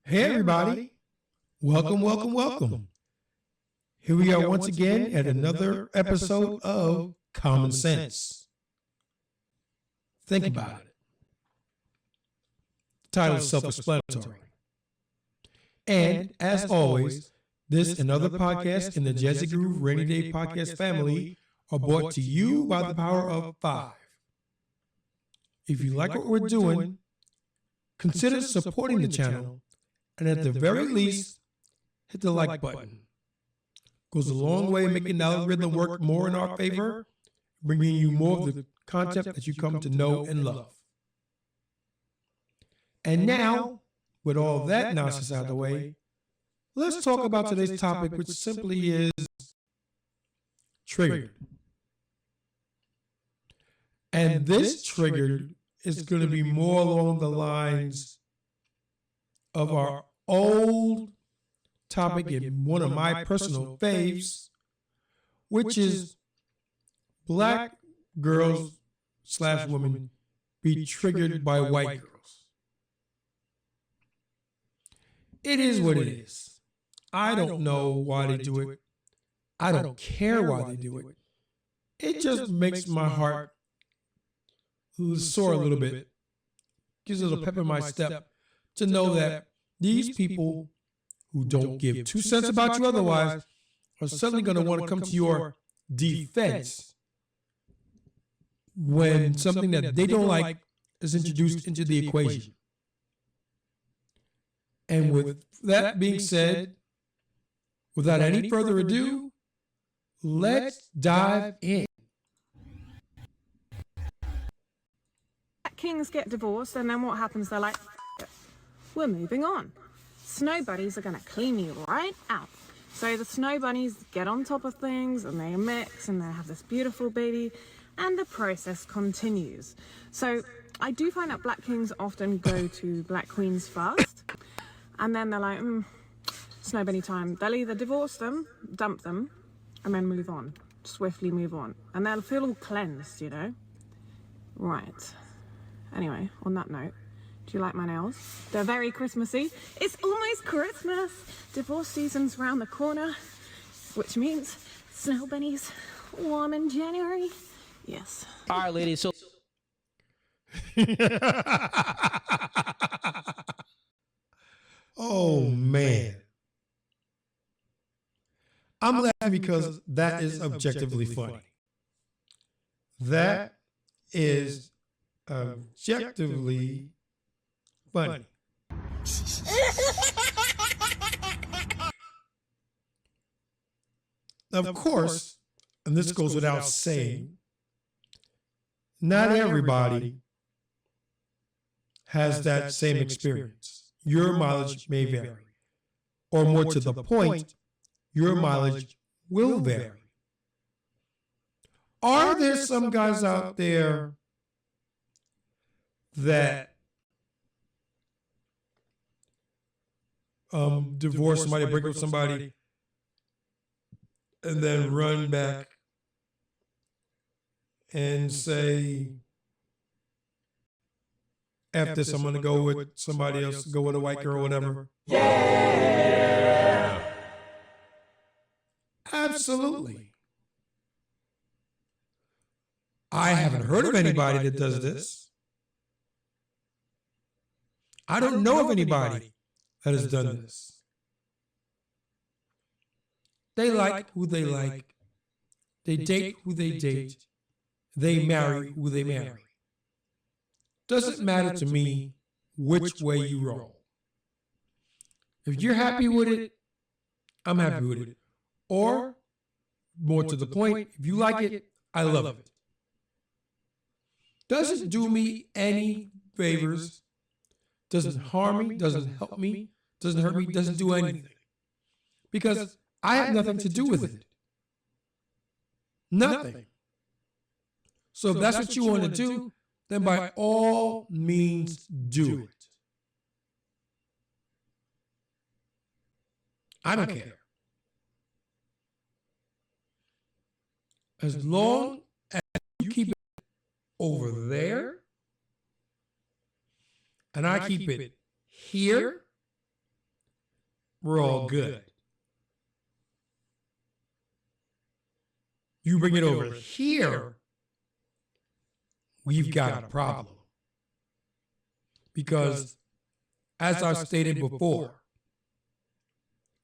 Hey everybody, welcome. Here we are once again at another episode of Common Sense. Think about it. The title is self-explanatory. And as always, this and other podcasts in the Jazzy Groove Rainy Day Podcast family are brought to you by the power of 5. If you like what we're doing, consider supporting the channel. And at the very least, hit the like button. Goes a long way in making the algorithm work more in our favor, bringing you more of the content that you come to know and love. And now, with all that nonsense out of the way, let's talk about today's topic, which simply is triggered. And this triggered is going to be more along the lines of our old topic and one of my personal faves, which is black girls / women be triggered by white girls. It is what it is. I don't know why they do it. I don't care why they do it. It just makes my heart soar a little bit. Gives a little pep in my step to know that these people who don't give 2 cents about you otherwise are suddenly going to want to come to your defense when something that they don't like is introduced into the equation. And with that being said, without any further ado, let's dive in. Kings get divorced, and then what happens? They're like, we're moving on. Snow bunnies are going to clean you right out. So the snow bunnies get on top of things and they mix and they have this beautiful baby, and the process continues. So I do find that black kings often go to black queens first, and then they're like, snow bunny time. They'll either divorce them, dump them, and then move on, swiftly move on. And they'll feel all cleansed, you know? Right. Anyway, on that note, do you like my nails? They're very Christmassy. It's almost Christmas. Divorce season's round the corner, which means snow bunnies warm in January. Yes. All right, ladies. So Oh man. I'm laughing because that is objectively funny. That is objectively funny. Of course, and this goes without saying, not everybody has that same experience. Your mileage may vary. Or more to the point, your mileage will vary. Are there some guys out there that divorce somebody, break up with somebody, and then run back and say, F this, I'm going to go with somebody else, go with a white girl or whatever? Yeah! Absolutely. I haven't heard of anybody that does this. I don't know of anybody that has done this. They like who they like. They date who they date. They marry who they marry. Doesn't matter to me which way you roll. If you're happy with it, I'm happy with it. Or, more to the point, if you like it, I love it. Doesn't do me any favors. Doesn't harm me, doesn't help me, doesn't hurt me, doesn't do anything. Because I have nothing to do with it. Nothing. So if that's what you want to do, then by all means do it. I don't care. As long as you keep it over there, and I keep it here, we're all good. You bring it over here, we've got a problem. Because, as I've stated before,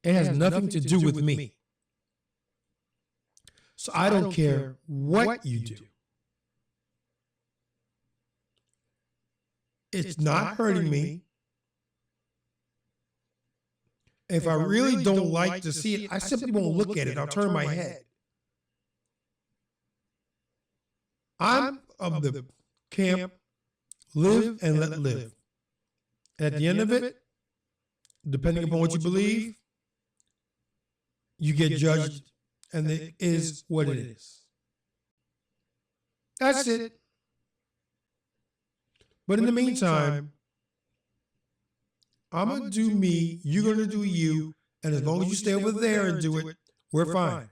it has nothing to do with me. So I don't care what you do. It's not hurting me. If I really don't like to see it, I simply won't look at it. I'll turn my head. I'm of the camp, live and let live. At the end of it, depending upon what you believe, you get judged, and it is what it is. That's it. But in the meantime, I'm going to do me, you're going to do you, and as long as you stay over there and do it, we're fine.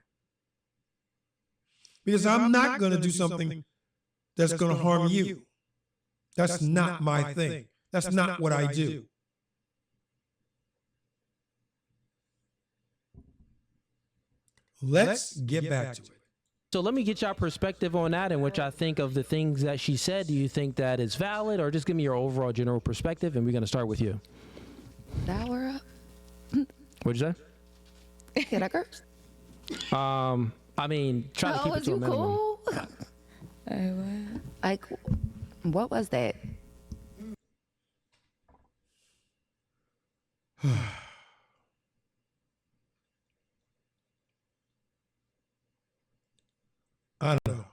Because I'm not going to do something that's going to harm you. That's not my thing. That's not what I do. Let's get back to it. So let me get your perspective on that and what I think of the things that she said. Do you think that is valid, or just give me your overall general perspective, and we're going to start with you. Sour up. What'd you say? Can I curse? I mean, try to keep it to a minimum. Cool? Like, what was that? I don't know.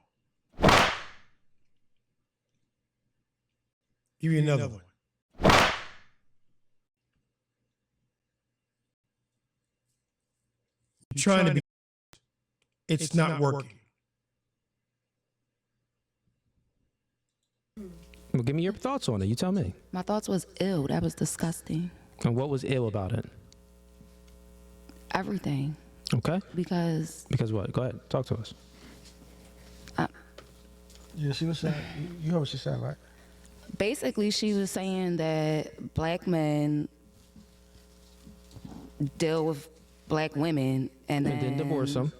Give you another one. You're trying to be. It's not working. Well, give me your thoughts on it. You tell me. My thoughts was ill. That was disgusting. And what was ill about it? Everything. Okay. Because what? Go ahead. Talk to us. Yeah, she was saying, you heard what she said, right? basically she was saying that black men deal with black women and then divorce them.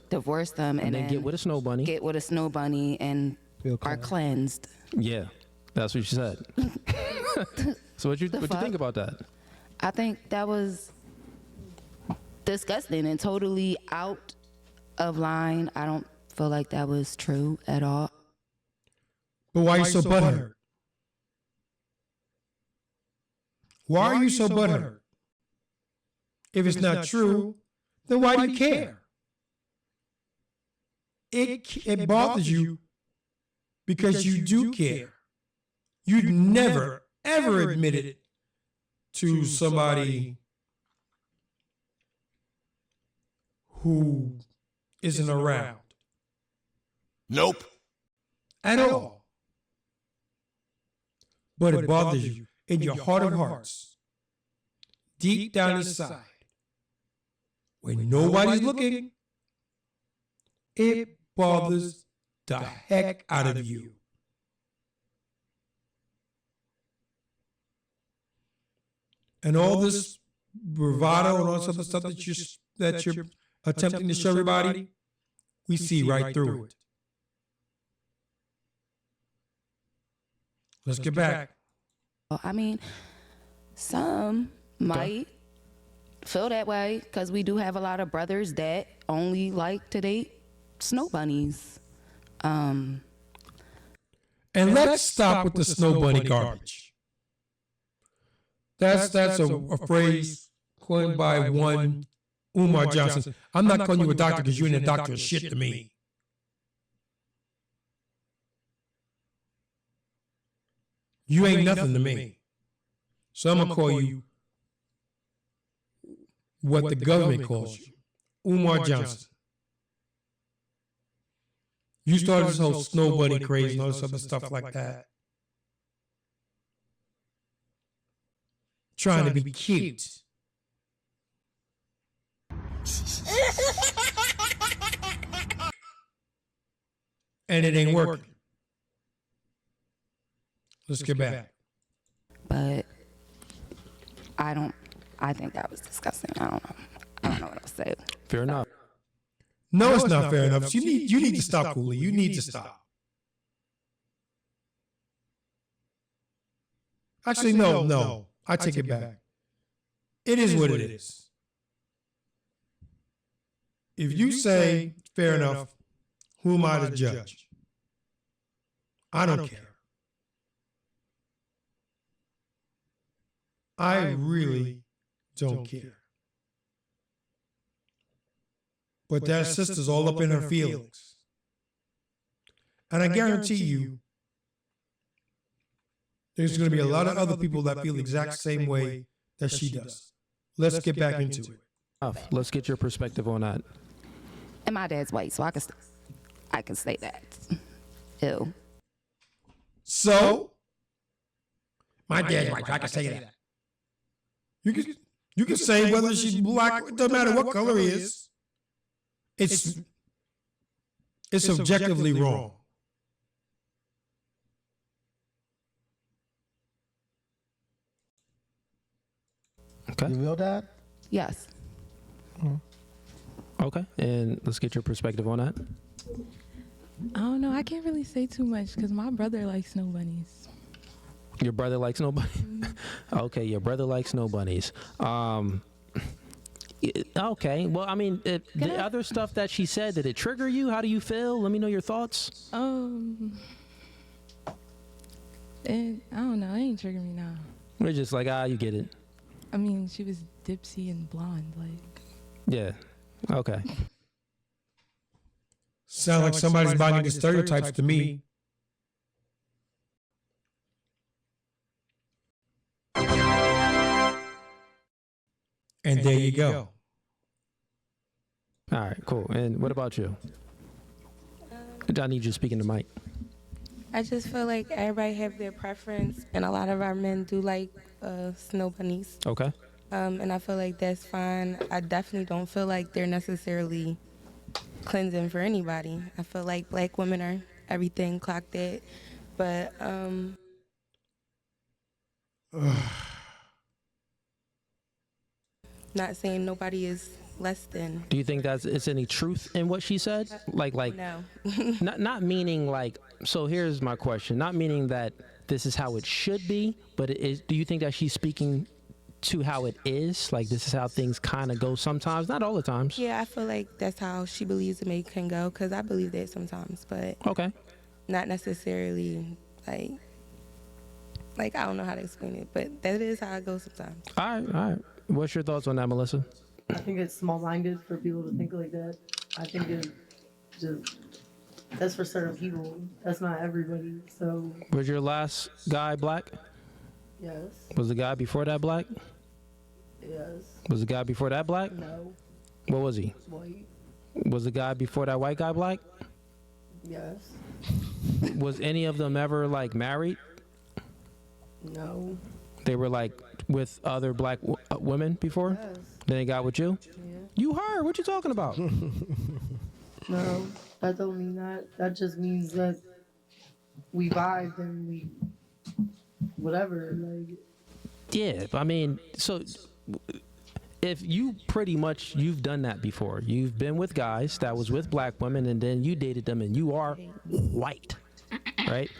And then get with a snow bunny. Get with a snow bunny and are cleansed. Yeah, that's what she said. So what you think about that? I think that was disgusting and totally out of line. I don't feel like that was true at all. But why are you so butthurt? Why are you so butthurt? If it's not true, then why do you care? It bothers you because you do care. You'd never, ever admit it to somebody who isn't around. Nope. At all. But it bothers you in your heart of hearts, deep down inside, when nobody's looking, it bothers the heck out of you. And all this bravado and all this other stuff that you're attempting to show everybody, we see right through it. Let's get back. I mean, some might feel that way because we do have a lot of brothers that only like to date snow bunnies. And let's stop with the snow bunny garbage. That's a phrase coined by one Umar Johnson. I'm not calling you a doctor because you ain't a doctor of shit to me. You ain't nothing to me. So I'm going to call you what the government calls you. Umar Johnson. You started this whole snow bunny craze and all this other stuff like that. Trying to be cute. And it ain't working. Let's get back. But I I think that was disgusting. I don't know. I don't know what else to say. Fair enough. No, it's not fair enough. You need to stop, Cooley. You need to stop. Actually, no. I take it back. It is what it is. If you say fair enough, who am I to judge? I don't care. I really don't care. But that sister's all up in her feelings. And I guarantee you, there's going to be a lot of other people that feel the exact same way that she does. Let's get back into it. Let's get your perspective on that. And my dad's white, so I can say that. Ew. So, my dad's white, so I can say that. You can say whether she's black, it doesn't matter what color he is. It's objectively wrong. Okay. You real dad? Yes. Okay, and let's get your perspective on that. I don't know. I can't really say too much because my brother likes snow bunnies. Your brother likes snow bunnies? Okay, your brother likes snow bunnies. Okay, well, I mean, the other stuff that she said, did it trigger you? How do you feel? Let me know your thoughts. I don't know. It ain't triggering me now. We're just like, you get it. I mean, she was dipsy and blonde, like. Yeah, okay. Sound like somebody's buying the stereotypes to me. And there you go. All right, cool. And what about you? I need you speaking to Mike. I just feel like everybody have their preference, and a lot of our men do like snow bunnies. Okay. And I feel like that's fine. I definitely don't feel like they're necessarily cleansing for anybody. I feel like black women are everything, clock that. But not saying nobody is less than. Do you think it's any truth in what she said? Like No. not meaning like, so here's my question. Not meaning that this is how it should be, but do you think that she's speaking to how it is? Like, this is how things kind of go sometimes, not all the times. Yeah, I feel like that's how she believes it can go, because I believe that sometimes, but okay, not necessarily like I don't know how to explain it, but that is how it goes sometimes. All right. What's your thoughts on that, Melissa? I think it's small-minded for people to think like that. I think that's for certain people. That's not everybody. So. Was your last guy black? Yes. Was the guy before that black? Yes. Was the guy before that black? No. What was he? White. Was the guy before that white guy black? Yes. Was any of them ever like married? No. They were like with other black women before? Yes. Then they got with you? Yeah. You heard? What you talking about? No, that don't mean that. That just means that we vibed and we whatever. Like. Yeah, I mean, so if you've done that before. You've been with guys that was with black women, and then you dated them, and you are white, right?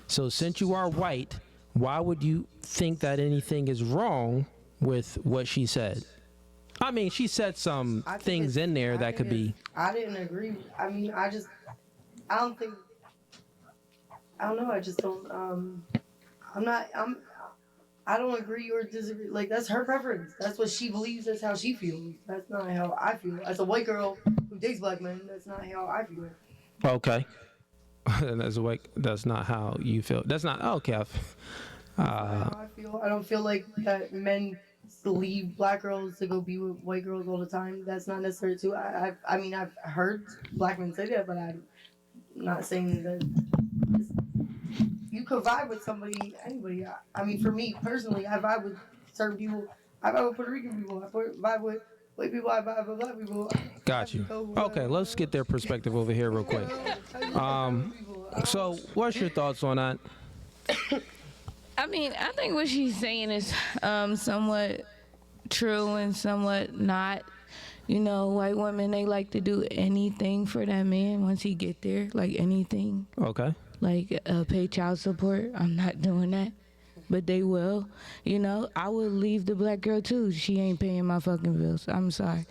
So since you are white, why would you think that anything is wrong with what she said? I mean, she said some things in there that could be. I didn't agree. I mean, I don't know. I just don't. I don't agree or disagree. Like, that's her preference. That's what she believes. That's how she feels. That's not how I feel. As a white girl who dates black men, that's not how I feel. Okay. And as a white, that's not how you feel. That's not okay. That's not how I feel. I don't feel like that men leave black girls to go be with white girls all the time. That's not necessary too. I mean, I've heard black men say that, but I'm not saying that. You could vibe with anybody. I mean, for me personally, I vibe with certain people. I vibe with Puerto Rican people. I vibe with white people. I vibe with black people. Got you. Okay, let's get their perspective over here real quick. So what's your thoughts on that? I mean, I think what she's saying is somewhat true and somewhat not. You know, white women, they like to do anything for that man once he get there, like anything. Okay. Like pay child support. I'm not doing that, but they will. You know, I would leave the black girl too. She ain't paying my fucking bills. I'm sorry.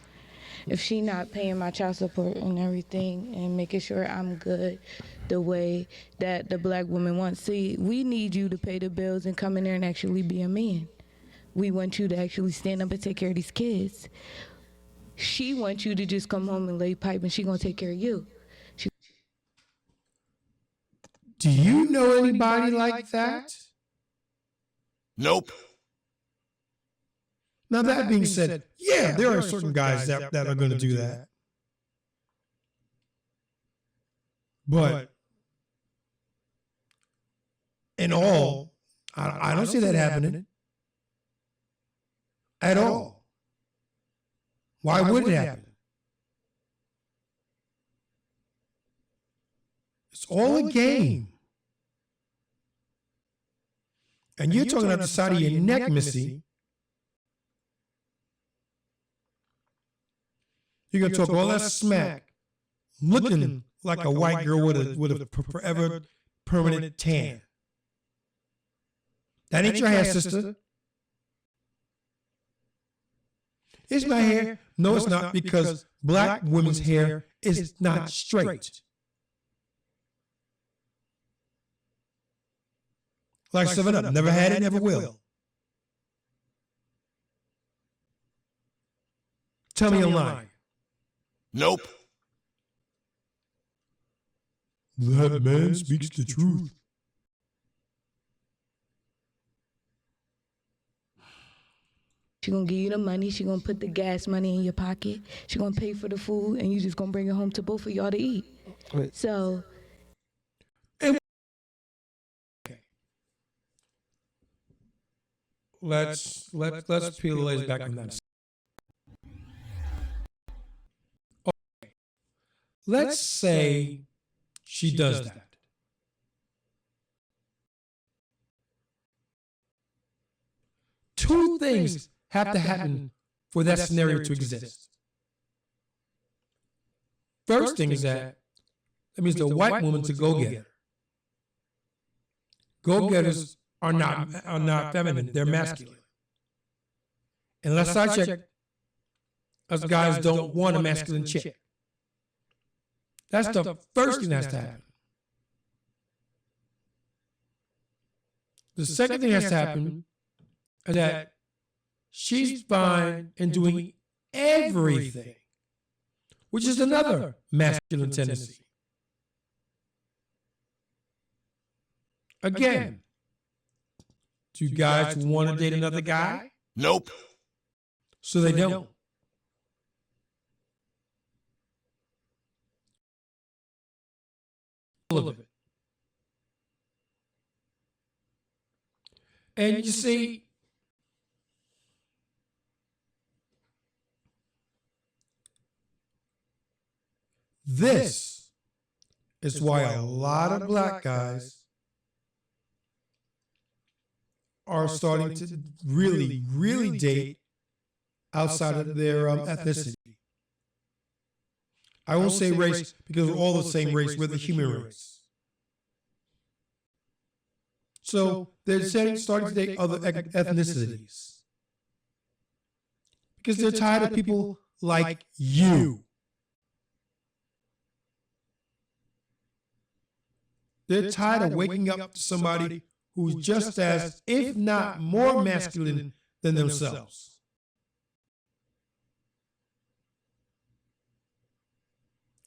If she not paying my child support and everything and making sure I'm good the way that the black woman wants. See, we need you to pay the bills and come in there and actually be a man. We want you to actually stand up and take care of these kids. She wants you to just come home and lay pipe and she gonna take care of you. Do you know anybody like that? Nope. Now that being said, yeah, there are certain guys that are going to do that. But in all, I don't see that happening at all. Why would it happen? It's all a game. And you're talking out the side of your neck, Missy. You're going to talk all that smack, looking like a white girl with a forever permanent tan. That ain't your hair, sister. Is my hair? No, it's not, because black women's hair is not straight. Like 7-Up, never had it, never will. Tell me I'm lying. Nope. That man speaks the truth. She gonna give you the money, she gonna put the gas money in your pocket, she gonna pay for the food, and you just gonna bring it home to both of y'all to eat. Wait. So Okay. Let's peel the layers back on that. Okay. Let's say she does that. Two things have to happen for that scenario to exist. First thing is that means the white woman's a go-getter. Go-getters are not feminine, they're masculine. And last I checked, us guys don't want a masculine chick. That's the first thing that has to happen. The second thing that has to happen is that she's fine in doing everything, which is another masculine tendency. Again, do guys want to date another guy? Nope. So they don't. All of it. And you see, this is why a lot of black guys are starting to really date outside of their ethnicity. I won't say race because we're all the same race, we're the human race. So they're starting to date other ethnicities because they're tired of people like you. They're tired of waking up to somebody who's just as, if not more masculine than themselves.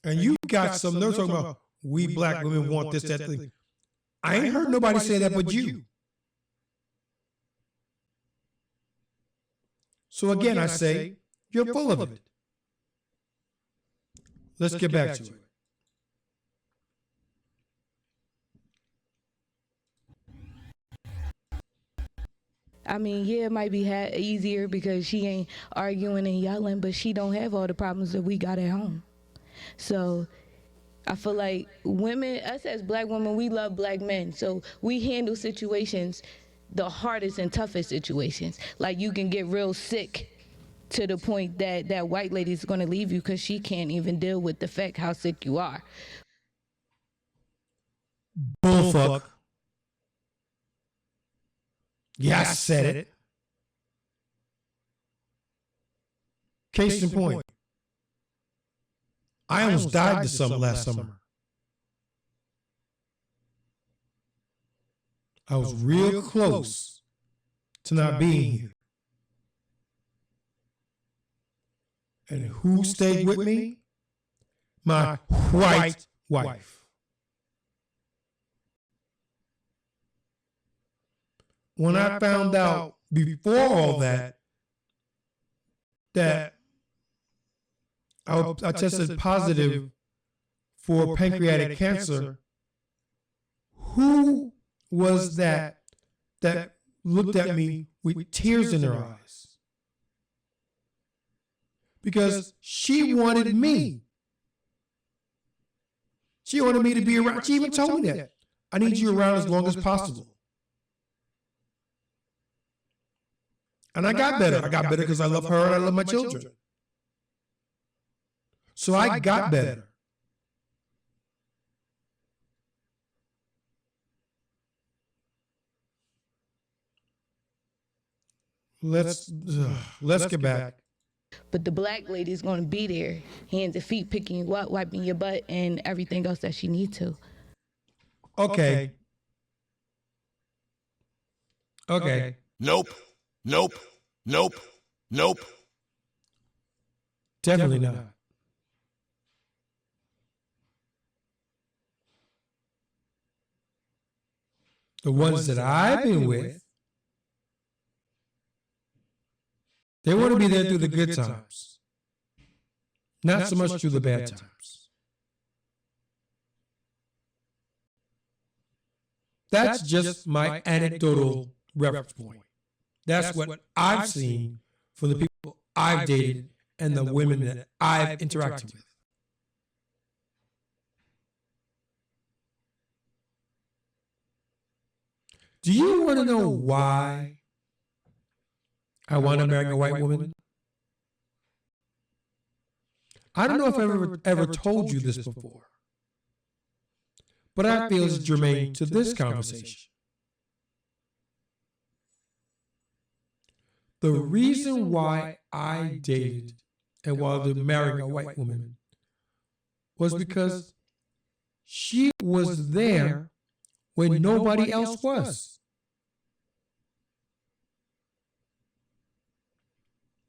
And you got some, they're talking about, we black women want this, that thing. I ain't heard nobody say that but you. So again, I say, you're full of it. Let's get back to it. I mean, yeah, it might be easier because she ain't arguing and yelling, but she don't have all the problems that we got at home. So I feel like women, us as black women, we love black men. So we handle situations, the hardest and toughest situations. Like you can get real sick to the point that that white lady's going to leave you because she can't even deal with the fact how sick you are. Bullfuck. Yeah, I said it. Case in point. I almost died this summer last summer. I was real close to not being here. And who stayed with me? My white wife. When I found out before all that I tested positive for pancreatic cancer, who was that looked at me with tears in their eyes? Because she wanted me. She wanted me to be around. She even told me that. I need you around as long as possible. And I got better. I got better because I love her and I love my children. So I got better. Let's get back. But the black lady's going to be there, hands and feet, picking you up, wiping your butt, and everything else that she needs to. Okay. Nope. Nope. Nope. Nope. Definitely not. The ones that I've been with, they want to be there through the good times, not so much through the bad times. That's just my anecdotal reference point. That's what I've seen from the people I've dated and the women that I've interacted with. Do you want to know why I wound up marrying a white woman? I don't know if I've ever told you this before, but I feel it's germane to this conversation. The reason why I dated and wound up marrying a white woman was because she was there when nobody else was.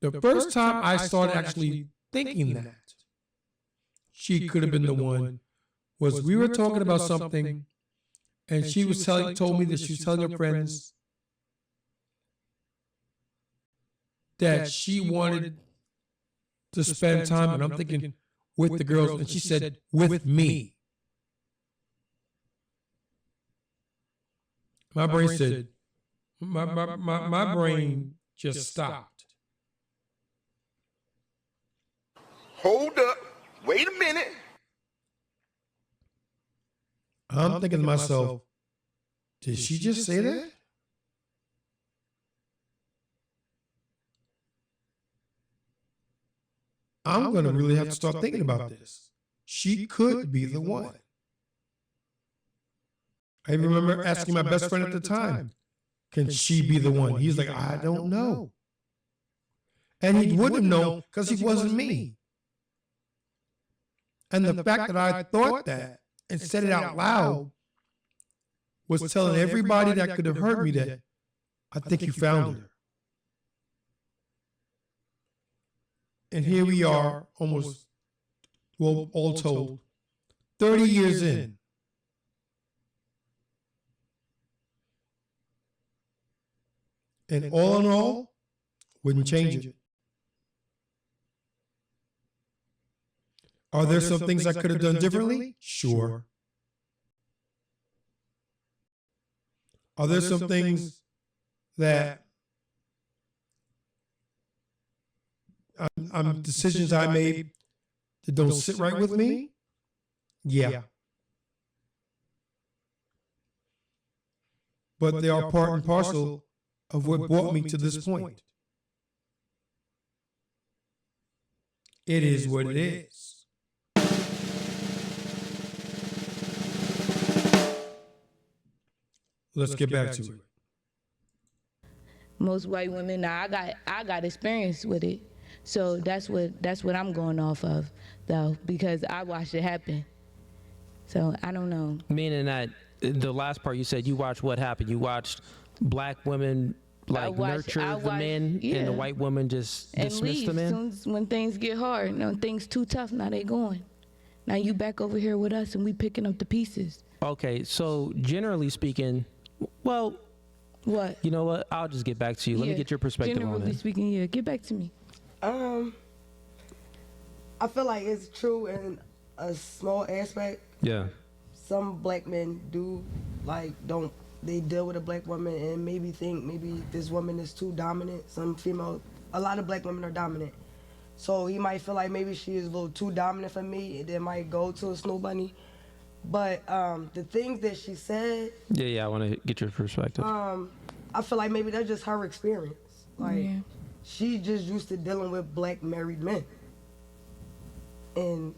The first time I started actually thinking that she could have been the one was we were talking about something and she was told me that she was telling her friends that she wanted to spend time, and I'm thinking with the girls, and she said with me. My brain said, my brain just stopped. Hold up. Wait a minute. I'm thinking to myself, did she just say that? I'm going to really have to start thinking about this. She could be the one. I remember asking my best friend at the time, can she be the one? He's like, I don't know. And he wouldn't know because he wasn't me. And the fact that I thought that and said it out loud was telling everybody that could have heard me that I think you found her. And here we are, almost, well, all told, 30 years in. And all in all, wouldn't change it. Are there some things I could have done differently? Sure. Are there some things that decisions I made that don't sit right with me? Yeah. But they are part and parcel of what brought me to this point. It is what it is. Let's get back to it. Most white women, now I got experience with it, so that's what I'm going off of, though, because I watched it happen. So I don't know. Meaning that the last part you said, you watched what happened. You watched black women nurture the men, and the white women just dismiss the men. When things get hard, things too tough, now they going. Now you back over here with us, and we picking up the pieces. Okay, so generally speaking, well, what? You know what? I'll just get back to you. Let me get your perspective on it. Generally speaking, yeah, get back to me. I feel like it's true in a small aspect. Yeah. Some black men do they deal with a black woman and maybe think maybe this woman is too dominant. A lot of black women are dominant. So he might feel like maybe she is a little too dominant for me, and then might go to a snow bunny. But the things that she said. Yeah, I want to get your perspective. I feel like maybe that's just her experience. She just used to dealing with black married men. And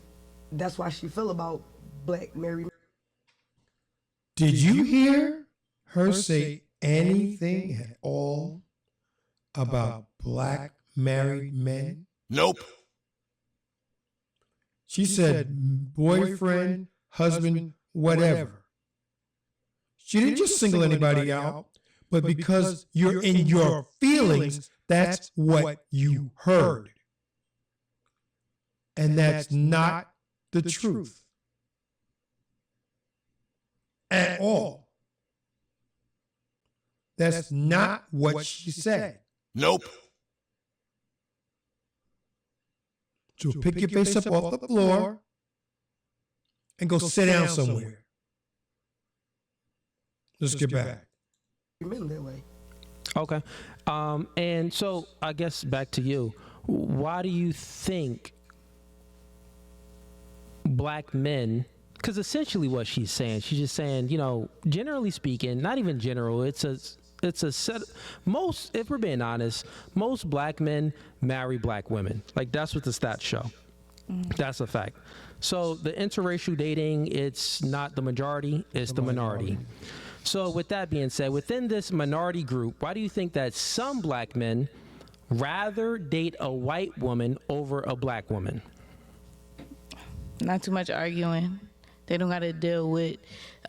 that's why she feel about black married men. Did you hear her say anything at all about black married men? Nope. She said boyfriend, husband, whatever. She didn't just single anybody out, but because you're in your feelings, that's what you heard. And that's not the truth. At all. That's not what she said. Nope. So pick your face up off the floor and go sit down somewhere. Let's get back. That way. Okay. And so I guess back to you. Why do you think black men, because essentially what she's just saying, generally speaking, not even general, it's a set, most, if we're being honest, most black men marry black women. Like, that's what the stats show. That's a fact. So the interracial dating, it's not the majority, it's the minority. So with that being said, within this minority group, why do you think that some black men rather date a white woman over a black woman? Not too much arguing. They don't got to deal with,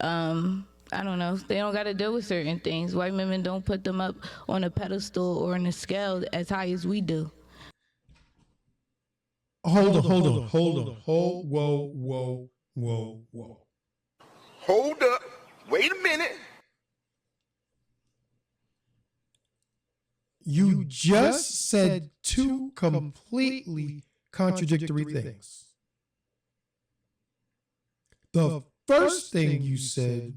I don't know. They don't got to deal with certain things. White women don't put them up on a pedestal or on a scale as high as we do. Hold on. Whoa. Hold up. Wait a minute. You just said two completely contradictory things. The first thing you said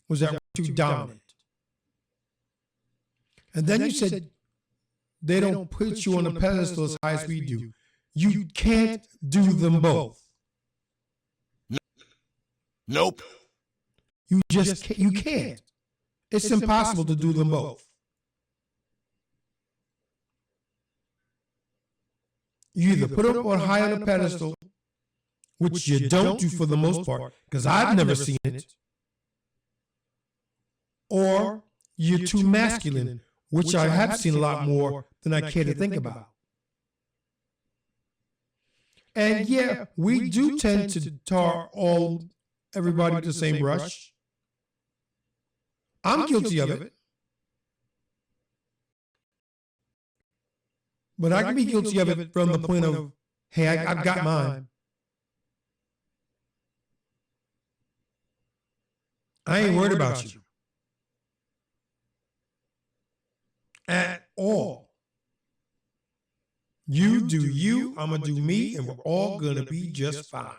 was that we're too dominant. And then you said they don't put you on a pedestal as high as we do. You can't do them both. Nope. You can't. It's impossible to do them both. You either put them on high on a pedestal, which you don't do for the most part, because I've never seen it, or you're too masculine, which I have seen a lot more than I care to think about. And yeah, we do tend to tar everybody with the same brush. I'm guilty of it. But I can be guilty of it from the point of, hey, I've got mine. I ain't worried about you. At all. You do you, I'm going to do me, and we're all going to be just fine.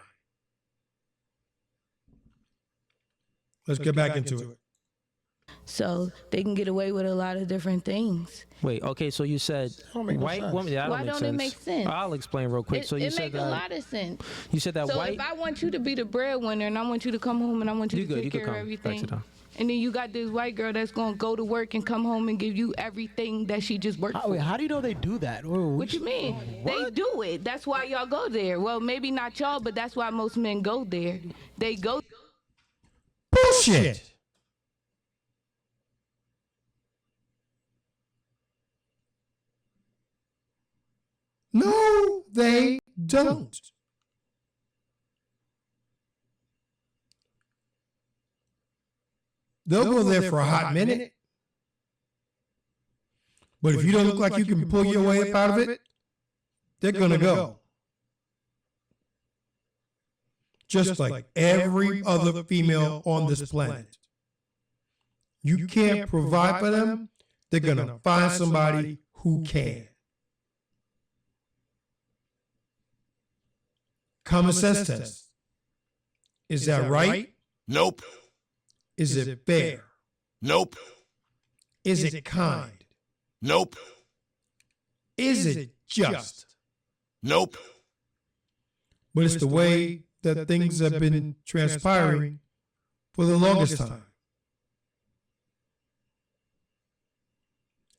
Let's get back into it. So they can get away with a lot of different things. Wait, okay, so you said white woman. Yeah, Why don't it make sense? I'll explain real quick. So you said that. It makes a lot of sense. You said that so white. if I want you to be the breadwinner and I want you to come home and I want you to take care of everything, And then you got this white girl that's gonna go to work and come home and give you everything that she just worked for. Wait, how do you know they do that? What you mean? They do it. That's why y'all go there. Well, maybe not y'all, but that's why most men go there. They go. Bullshit. No, they don't. They'll go there for a hot minute. But if you don't look like you can pull your way up out of it, they're going to go. Just like every other female on this planet. You can't provide for them, they're going to find somebody who can. Common sense test. Is that right? Nope. Is it fair? Nope. Is it kind? Nope. Is it just? Nope. But it's the way that things have been transpiring for the longest time.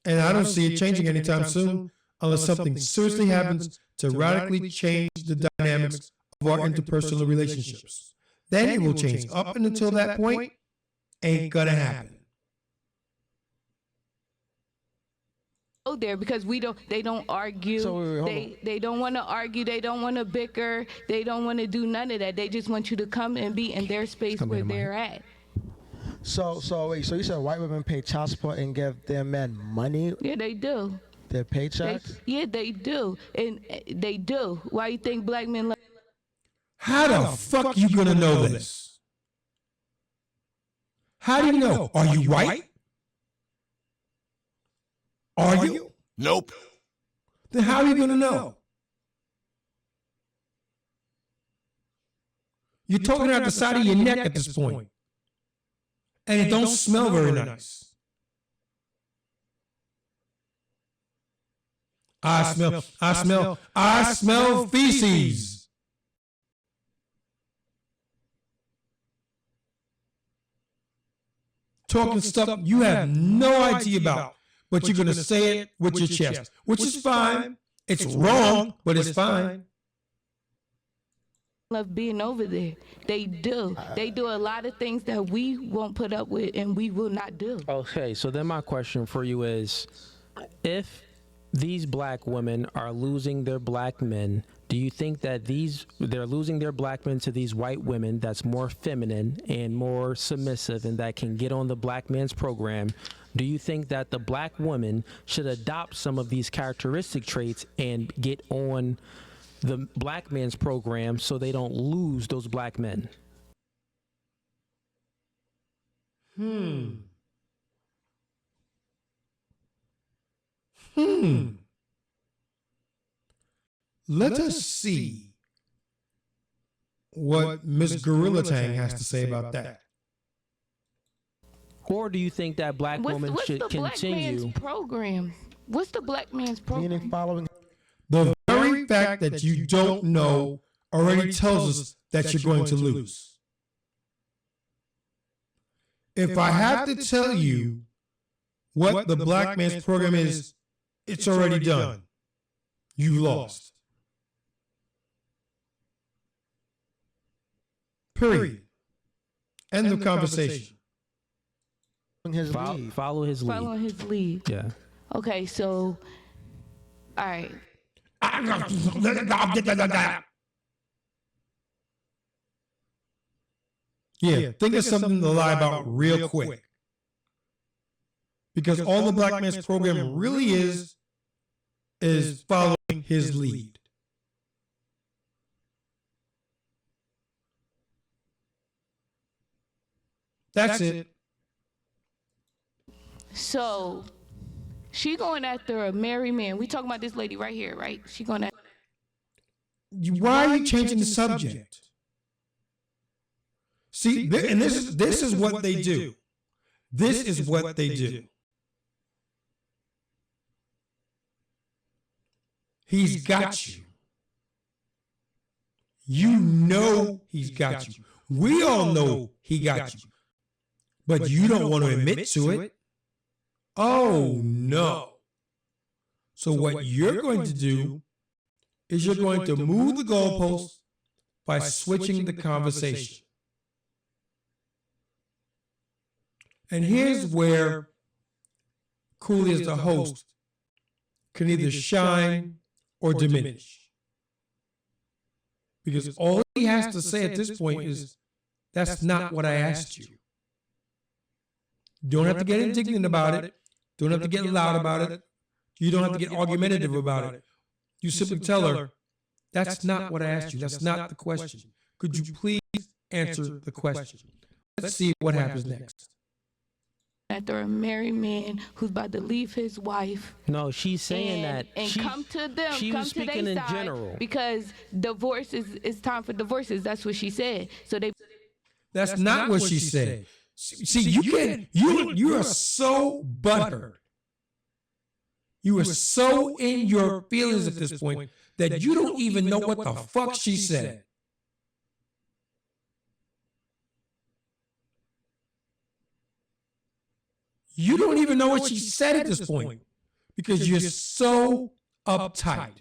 And I don't see it changing anytime soon unless something seriously happens to radically change the dynamics of our interpersonal relationships. Then it will change. Up and until that point, ain't gonna happen. There because they don't argue. So, they don't want to argue. They don't want to bicker. They don't want to do none of that. They just want you to come and be in their space where they're at. So you said white women pay child support and give their men money? Yeah, they do. Their paychecks? They do. And they do. Why you think black men How the fuck you gonna know this? How do you know? Are you white? Are you? Nope. Then how are you gonna know? You're talking out the side of your neck at this point. And it don't smell very nice. I smell feces. Talking stuff you have no idea about, but you're going to say it with your chest, which is fine. It's wrong, but it's fine. love being over there? They do. They do a lot of things that we won't put up with and we will not do. Okay, so then my question for you is, if these black women are losing their black men, do you think that they're losing their black men to these white women that's more feminine and more submissive and that can get on the black man's program? Do you think that the black woman should adopt some of these characteristic traits and get on the black man's program so they don't lose those black men? Let us see what Miss Gorilla Tang has to say about that. Or do you think that black women should continue? What's the black man's program? What's the black man's program? Meaning following. The very fact that you don't know already tells us that you're going to lose. If I have to tell you what the black man's program is, it's already done. You lost. Period. End of conversation. Follow his lead. Follow his lead. Yeah. Okay, so, all right. Yeah, think of something to lie about real quick. Because all the black man's program really is following his lead. That's it. So, she going after a married man. We talking about this lady right here, right? She going after. Why are you changing the subject? See, and this is what they do. This is what they do. He's got you. You know he's got you. We all know he got you. but you don't want to admit to it. Oh, no. So what you're going to do is you're going to move the goalposts by switching the conversation. And here's where Cooley as the host can either shine or diminish. Because all he has to say at this point is, that's not what I asked you. You don't have to get indignant about it. Don't have to get loud about it. You don't have to get argumentative about it. You simply tell her, that's not what I asked you. That's not the question. Could you please answer the question? Let's see what happens next. After a married man who's about to leave his wife. No, she's saying and come to them. She come was to speaking their in side general. because divorce it's time for divorces. That's what she said. So they. That's not what she said. See, you are so butthurt. You are so in your feelings at this point that you don't even know what the fuck she said. You don't even know what she said at this point because you're so uptight.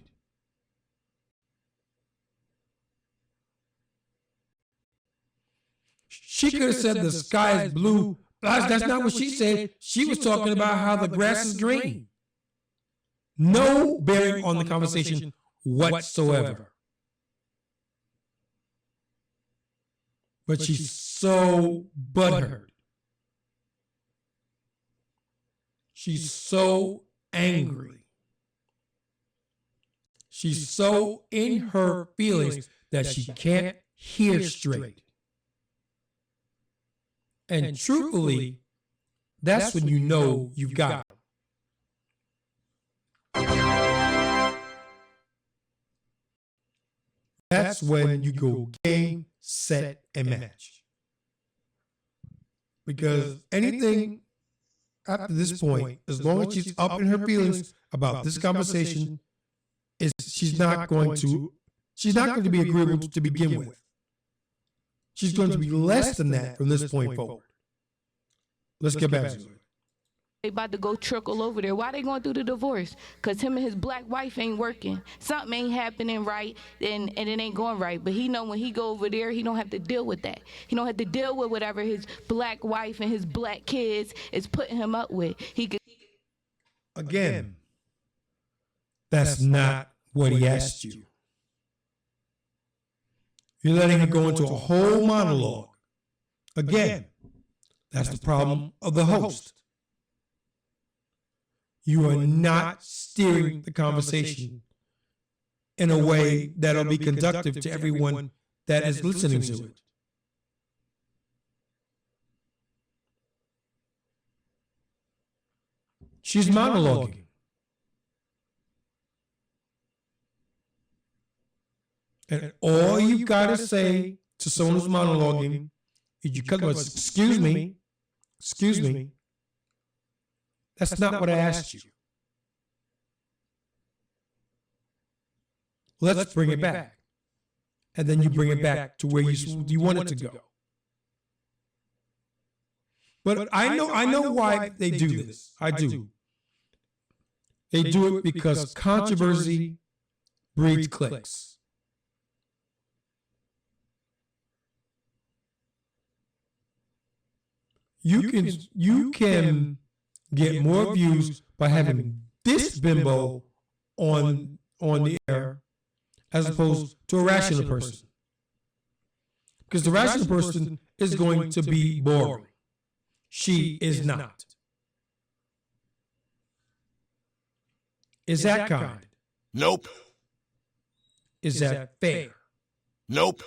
She could have said the sky is blue. That's not what she said. She was talking about how the grass is green. No bearing on the conversation whatsoever. But she's so butthurt. She's so angry. She's so in her feelings that she can't hear straight. And truthfully, that's when you know you've got them. That's when you go game, set, and match. Because anything after this point, as long as she's up in her feelings about this conversation, she's not going to be agreeable to begin with. She's going to be less than that from this point forward. Let's get back to it. They about to go trickle over there. Why they going through the divorce? Because him and his black wife ain't working. Something ain't happening right, and it ain't going right. But he know when he go over there, he don't have to deal with that. He don't have to deal with whatever his black wife and his black kids is putting him up with. Again, that's not what he asked you. You're letting her go into a whole monologue. Again, that's the problem of the host. You are not steering the conversation in a way that'll be conductive to everyone that is listening to it. She's monologuing. And all you gotta say to someone who's monologuing is you cut them, excuse me, that's not what I asked you. Let's bring it back. And then you bring it back to where you want it to go. But I know why they do this. I do. They do it because controversy breeds clicks. You can get more views by having this bimbo on the air as opposed to a rational person. Because the rational person is going to be boring. She is not. Is that kind? Nope. Is that fair? Nope.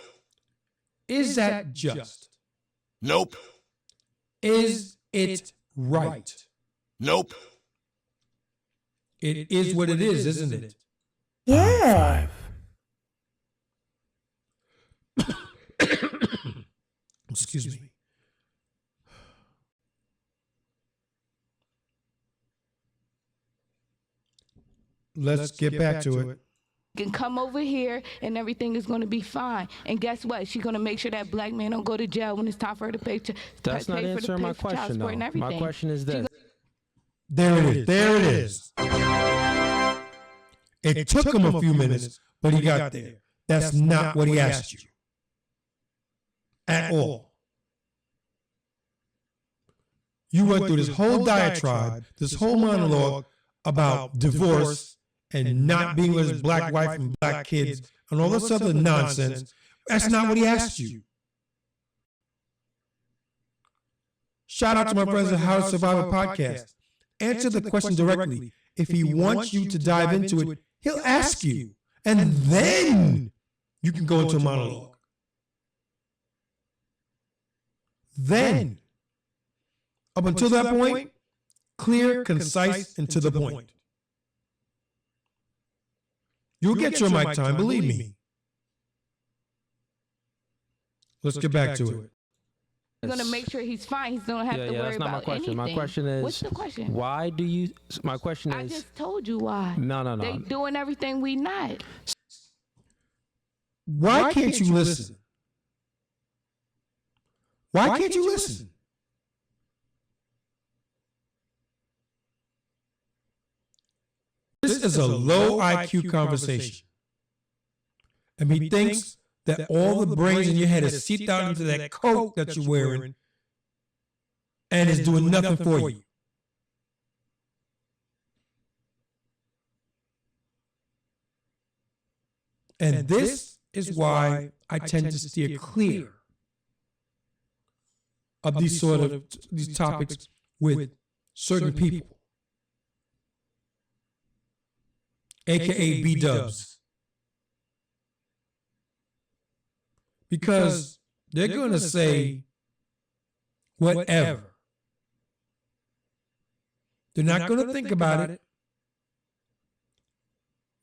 Is that just? Nope. Is it right? Nope. It is what it is, isn't it? Yeah. Excuse me. Let's get back to it. can come over here and everything is going to be fine. And guess what? She's going to make sure that black man don't go to jail when it's time for her to pay. That's not answering my question, though. My question is this. There it is. There it is. It took him a few minutes, but he got there. That's not what he asked you. At all. You went through this whole diatribe, this whole monologue about divorce and not being with his black wife and black kids and all this other nonsense. That's not what he asked you. Shout out to my friends at How to Survive a Podcast. Answer the question directly. If he wants you to dive into it, he'll ask you. And then you can go into a monologue. Then, up until that point, clear, concise, and to the point. You'll get your mic time, believe me. Let's get back to it. He's going to make sure he's fine. He's going to have to worry that's not about my question. anything. My question is, what's the question? Why do you, my question is. I just told you why. No. They doing everything we not. Why can't you listen? Why can't you listen? This is a low IQ conversation. And he thinks that all the brains in your head is seeped out into that coat that you're wearing and is doing nothing for you. And this is why I tend to steer clear of these topics with certain people, aka B-dubs, because they're going to say whatever. They're not going to think about it.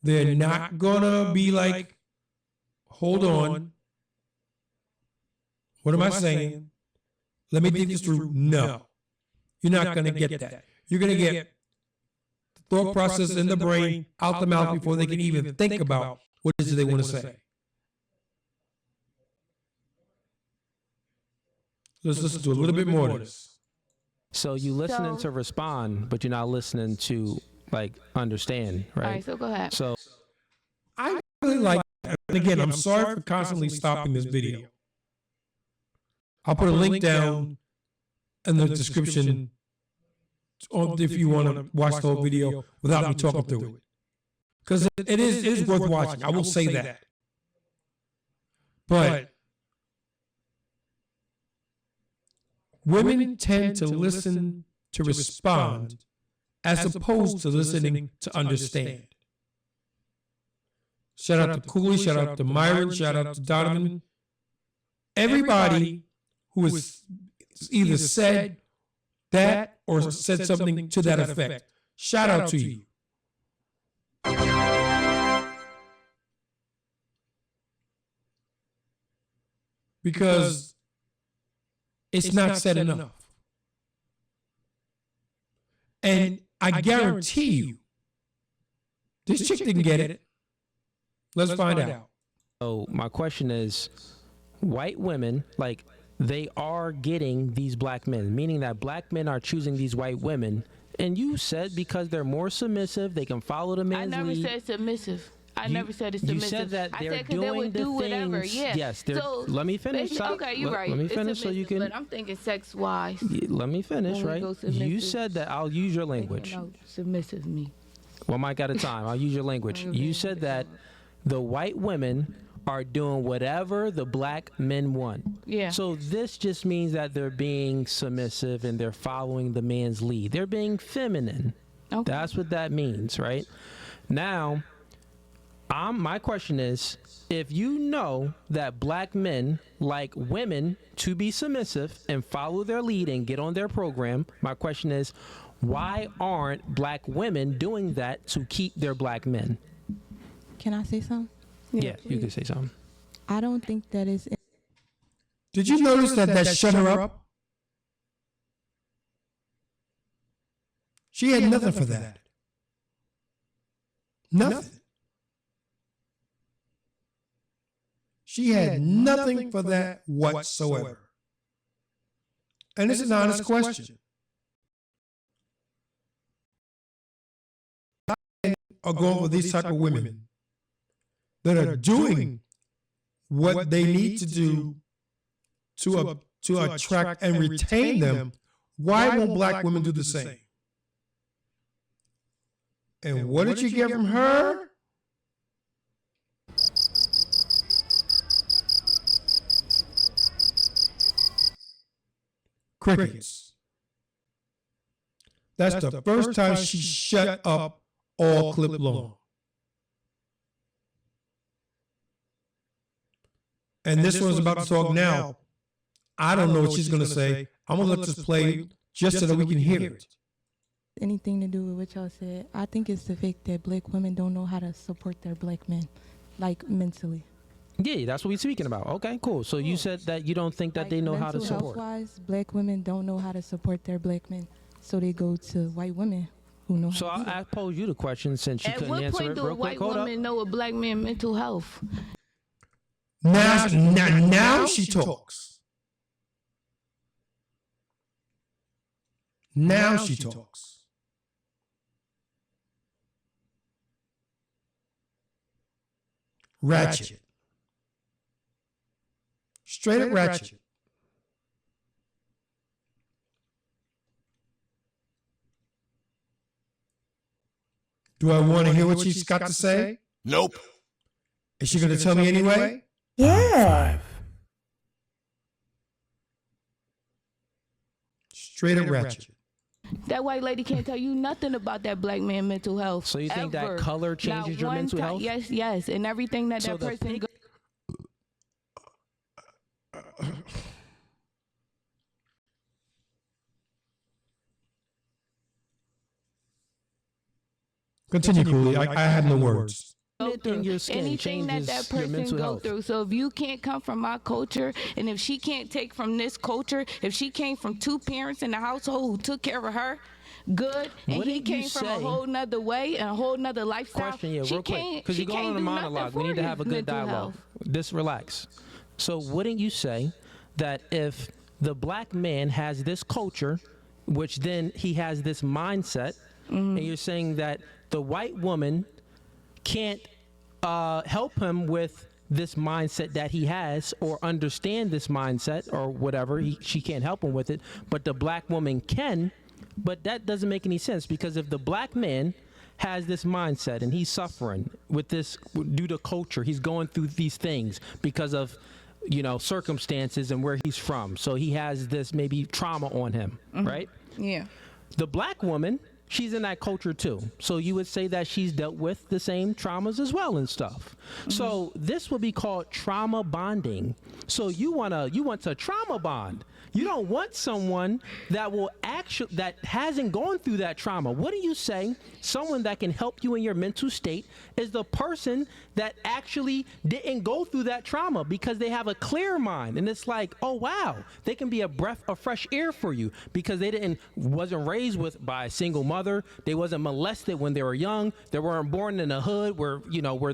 They're not going to be like, hold on. What am I saying? Let me think this through. No. You're not going to get that. You're going to get the thought process in the brain out the mouth before they can even think about what it is they want to say. Let's listen to a little bit more of this. So you listening to respond, but you're not listening to like understand, right? All right, so go ahead. So I really like that. And again, I'm sorry for constantly stopping this video. I'll put a link down in the description if you want to watch the whole video without me talking through it. Because it is worth watching. I will say that. But women tend to listen to respond as opposed to listening to understand. Shout out to Cooley, shout out to Myron, shout out to Donovan. Everybody who has either said that or said something to that effect. Shout out to you. Because it's not said enough. And I guarantee you, this chick didn't get it. Let's find out. So my question is, white women, like, they are getting these black men, meaning that black men are choosing these white women. And you said because they're more submissive, they can follow the man's lead. I never said submissive. I never said it's submissive. You said that they're I said 'cause doing they would the do things. whatever. Yeah. Yes. So, let me finish. Okay, you're right. Let me It's finish so you can. But I'm thinking sex-wise. Let me finish, When we right? go You submissive, said that I'll use your language. No, submissive me. One mic at a time. I'll use your language. You said that the white women are doing whatever the black men want. Yeah. So this just means that they're being submissive and they're following the man's lead. They're being feminine. Okay. That's what that means, right? Now, my question is, if you know that black men like women to be submissive and follow their lead and get on their program, my question is, why aren't black women doing that to keep their black men? Can I say something? Yeah, you can say something. I don't think that is. Did you notice that shut her up? She had nothing for that. Nothing. She had nothing for that whatsoever. And it's an honest question. Are going for these type of women that are doing what they need to do to attract and retain them. Why won't black women do the same? And what did you get from her? Crickets. That's the first time she shut up all clip long. And this one's about to talk now. I don't know what she's going to say. I'm going to let this play just so that we can hear it. Anything to do with what y'all said, I think it's the fact that black women don't know how to support their black men, like mentally. Yeah, that's what we're speaking about. Okay, cool. So you said that you don't think that Like they know how to mental support. health-wise, black women don't know how to support their black men, so they go to white women who know So how to do I pose you the question since you At couldn't what answer point it do a real quick. white Hold up. woman know a black man mental health? Now she talks. Now she talks. Ratchet. Straight up ratchet. Do I want to hear what she's got to say? Nope. Is she going to tell me anyway? Yeah. Straight up ratchet. That white lady can't tell you nothing about that black man mental health. So you think ever. that color Not changes your one mental time. health? Yes, yes, and everything that So that the person pink- Continue, Cooley. I have no words. go In through. your skin Anything that changes that your person mental go health. through. So if you can't come from my culture, and if she can't take from this culture, if she came from two parents in the household who took care of her, good, and he Wouldn't you came from a say- whole nother way and a whole nother lifestyle. Question, yeah, she real quick, can't. because She you're going can't on a do nothing monologue. We for need to your have a good mental dialogue. health. Just relax. So wouldn't you say that if the black man has this culture, which then he has this mindset, and you're saying that the white woman can't help him with this mindset that he has or understand this mindset or whatever, she can't help him with it, but the black woman can. But that doesn't make any sense, because if the black man has this mindset and he's suffering with this due to culture, he's going through these things because of, you know, circumstances and where he's from, so he has this maybe trauma on him, right? Yeah. The black woman, she's in that culture too, so you would say that she's dealt with the same traumas as well and stuff. So this would be called trauma bonding. So you want to trauma bond. You don't want someone that will actually, that hasn't gone through that trauma. What do you say? Someone that can help you in your mental state is the person that actually didn't go through that trauma, because they have a clear mind, and it's like, oh wow, they can be a breath of fresh air for you because they wasn't raised by a single mother. They wasn't molested when they were young. They weren't born in a hood where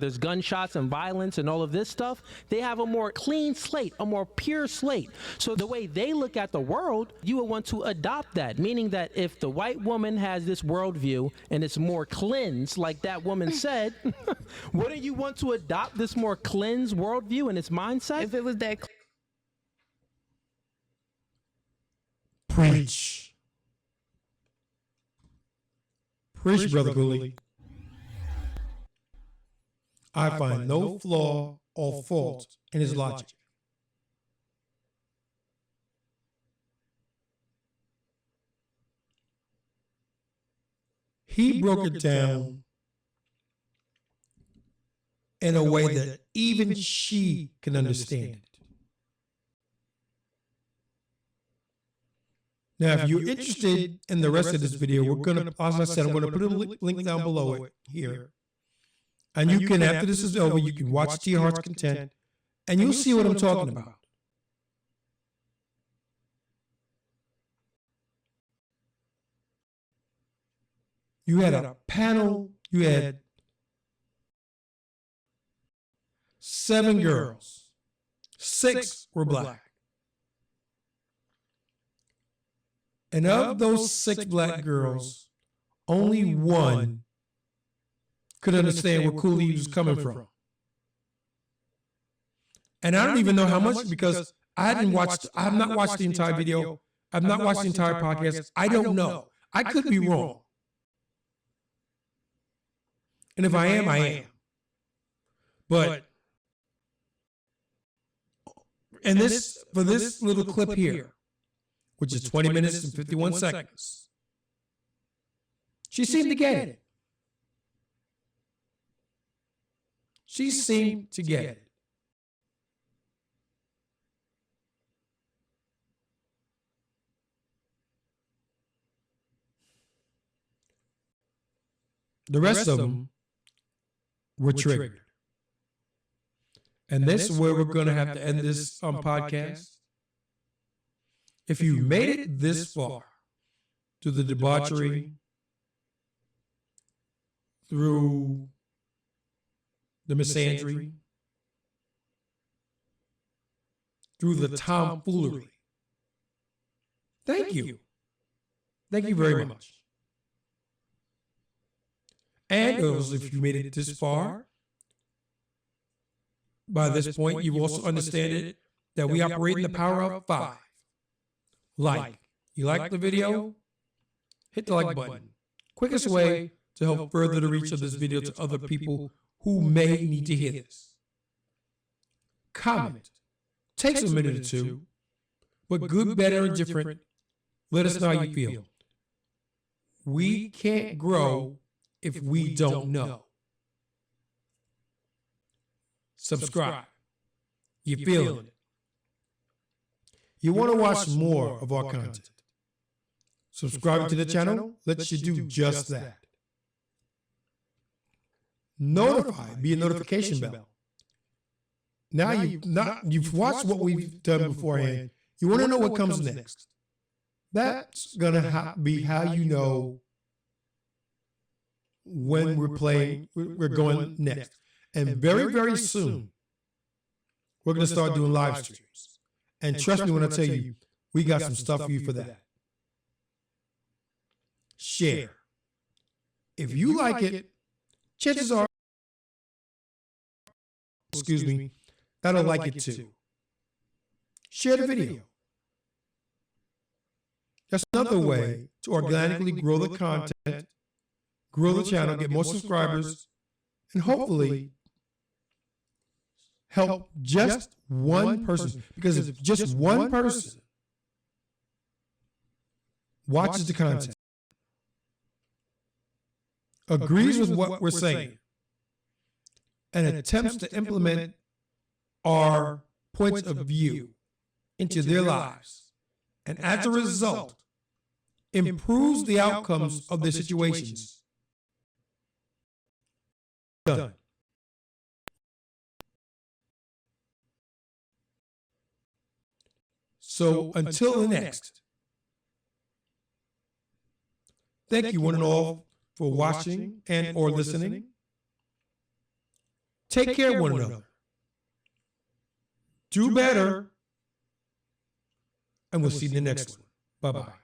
there's gunshots and violence and all of this stuff. They have a more clean slate, a more pure slate. So the way they look at the world, you would want to adopt that, meaning that if the white woman has this worldview and it's more cleansed, like that woman said, wouldn't you want to adopt this more cleansed worldview and its mindset? If it was that. Preach. Preach, Brother Cooley. I find no flaw or fault in his logic. He broke it down in a way that even she can understand it. Now, if you're interested in the rest of this video, we're going to, as I said, I'm going to put a link down below it here. And you can, after this is over, you can watch to your heart's content, and you'll see what I'm talking about. You had a panel, you had 7 girls. 6 were black. And of those 6 black girls, only 1 could understand where Cooley was coming from. And I don't even know how much, because I have not watched the entire video. I've not watched the entire podcast. I don't know. I could be wrong. And if I am, I am. But and this, for this little clip here, which is 20 minutes and 51 seconds, she seemed to get it. She seemed to get it. The rest of them were triggered. And this is where we're going to have to end this podcast. If you made it this far through the debauchery, through the misandry, through the tomfoolery, thank you. Thank you very much. And if you made it this far, by this point, you also understand that we operate in the power of 5. You like the video? Hit the like button. Quickest way to help further the reach of this video to other people who may need to hear this. Comment. Takes a minute or two, but good, better, and different. Let us know how you feel. We can't grow if we don't know. Subscribe. You're feeling it. You want to watch more of our content. Subscribing to the channel lets you do just that. Notify, be a notification bell. Now you've watched what we've done beforehand. You want to know what comes next. That's going to be how you know when we're going next. And very, very soon, we're going to start doing live streams. And trust me when I tell you, we got some stuff for you for that. Share. If you like it, chances are, that'll like it too. Share the video. That's another way to organically grow the content, grow the channel, get more subscribers, and hopefully help just one person. Because if just one person watches the content, agrees with what we're saying, and attempts to implement our points of view into their lives, and as a result, improves the outcomes of their situations, done. So until the next, thank you one and all for watching and or listening. Take care of one another. Do better. And we'll see you in the next one. Bye-bye.